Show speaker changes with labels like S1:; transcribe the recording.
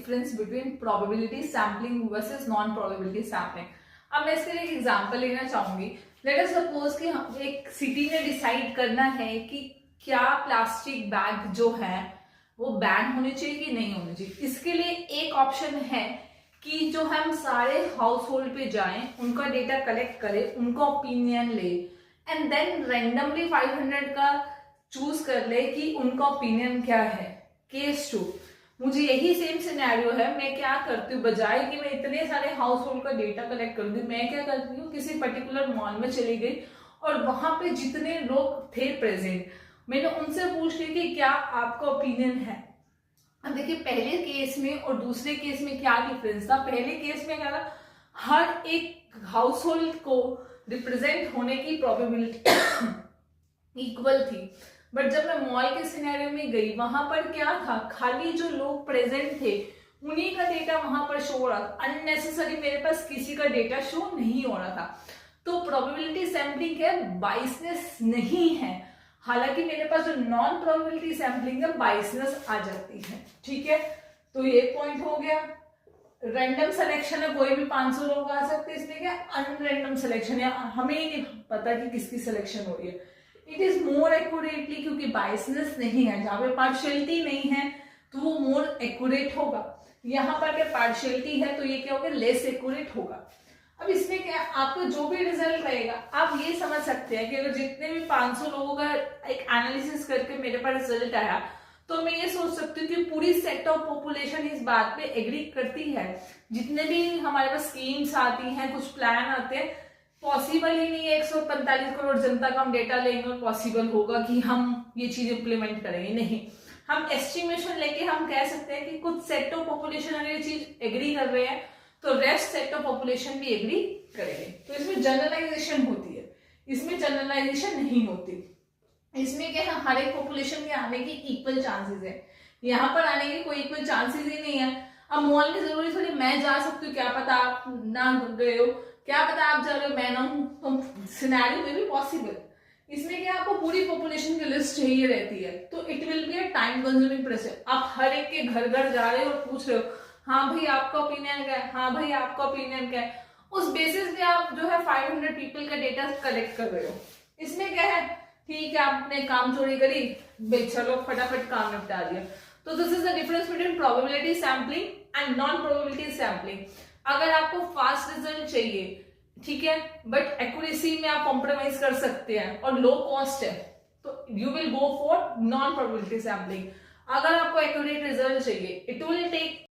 S1: Difference between probability sampling versus non probability sampling. अब मैं इसके लिए एक एग्जांपल लेना चाहूंगी। लेट अस सपोज कि हम एक सिटी ने डिसाइड करना है कि क्या प्लास्टिक बैग जो है वो बैन होने चाहिए कि नहीं होने चाहिए। इसके लिए एक ऑप्शन है कि जो हम सारे हाउस होल्ड पे जाएं, उनका डेटा कलेक्ट करें, उनका ओपिनियन ले एंड देन रैंडमली 500 का चूज कर ले कि उनका ओपिनियन क्या है। केस 2, मुझे यही सेम सिनेरियो है। मैं क्या करती हूँ, बजाय कि मैं इतने सारे हाउस होल्ड का डेटा कलेक्ट करूंगी, मैं क्या करती हूँ, किसी पर्टिकुलर मॉल में चली गई और वहां पे जितने लोग थे प्रेजेंट, मैंने उनसे पूछ लिया कि क्या आपका ओपिनियन है। अब देखिए पहले केस में और दूसरे केस में क्या डिफरेंस था। पहले केस में क्या था, हर एक हाउस होल्ड को रिप्रेजेंट होने की प्रोबेबिलिटी इक्वल थी। बट जब मैं मॉल के सिनेरियो में गई, वहां पर क्या था, खाली जो लोग प्रेजेंट थे उन्हीं का डेटा वहां पर शो हो रहा था। अननेसेसरी मेरे पास किसी का डेटा शो नहीं हो रहा था। तो प्रोबेबिलिटी सैम्पलिंग है, बाइसनेस नहीं है। हालांकि मेरे पास जो नॉन प्रोबेबिलिटी सैम्पलिंग है बाइसनेस आ जाती है। ठीक है, तो ये पॉइंट हो गया। रैंडम सिलेक्शन है, कोई भी 500 लोग आ सकते हैं, इसमें क्या अनरैंडम सिलेक्शन है, हमें ही नहीं पता कि किसकी सिलेक्शन हो रही है। इट इज मोर एक्यूरेटली, क्योंकि बाइसनेस नहीं है, जहां पे पार्शियलिटी नहीं है तो वो मोर एक्यूरेट होगा। यहाँ पर क्या पार्शियलिटी है तो ये क्या होगा, लेस एक्यूरेट होगा। अब इसमें क्या, आपको जो भी रिजल्ट रहेगा आप ये समझ सकते हैं कि अगर जितने भी 500 लोगों का एक एनालिसिस करके मेरे पास रिजल्ट आया, तो मैं ये सोच सकती हूँ कि पूरी सेट ऑफ पॉपुलेशन इस बात पे एग्री करती है। जितने भी हमारे पास स्कीम्स आती हैं, कुछ प्लान आते हैं, पॉसिबल ही नहीं है 145 करोड़ जनता का हम डेटा लेंगे और पॉसिबल होगा कि हम ये चीज इंप्लीमेंट करेंगे। नहीं, हम एस्टिमेशन लेके हम कह सकते हैं कि कुछ सेट ऑफ पॉपुलेशन अगर ये चीज एग्री कर रहे हैं तो रेस्ट सेट ऑफ पॉपुलेशन भी एग्री करेंगे। तो इसमें जनरलाइजेशन होती है, इसमें जनरलाइजेशन नहीं होती। इसमें क्या है, हर एक पॉपुलेशन के आने की इक्वल चांसेस है, यहाँ पर आने के कोई इक्वल चांसेस ही नहीं है। अब मॉल में जरूरी थोड़ी मैं जा सकती हूँ, क्या पता आप ना गए हो, क्या पता आप जा रहे हो मैं ना हूं, तो सिनेरियो में भी पॉसिबल। इसमें क्या आपको पूरी पॉपुलेशन की लिस्ट चाहिए रहती है, तो it will be a time consuming process. आप हर एक के घर घर जा रहे हो और पूछ रहे हो, हाँ भाई आपका ओपिनियन क्या है, हाँ भाई आपका ओपिनियन क्या है। उस बेसिस पे आप जो है 500 पीपल का डेटा कलेक्ट कर रहे हो। इसमें क्या है, ठीक है आपने काम चोरी करी, चलो फटाफट काम निपटा दिया। तो this is the difference between probability sampling and non probability sampling. अगर आपको फास्ट रिजल्ट चाहिए, ठीक है, बट एक्यूरेसी में आप कॉम्प्रोमाइज कर सकते हैं और लो कॉस्ट है, तो you will go for non probability sampling. अगर आपको एक्यूरेट रिजल्ट चाहिए, इट विल टेक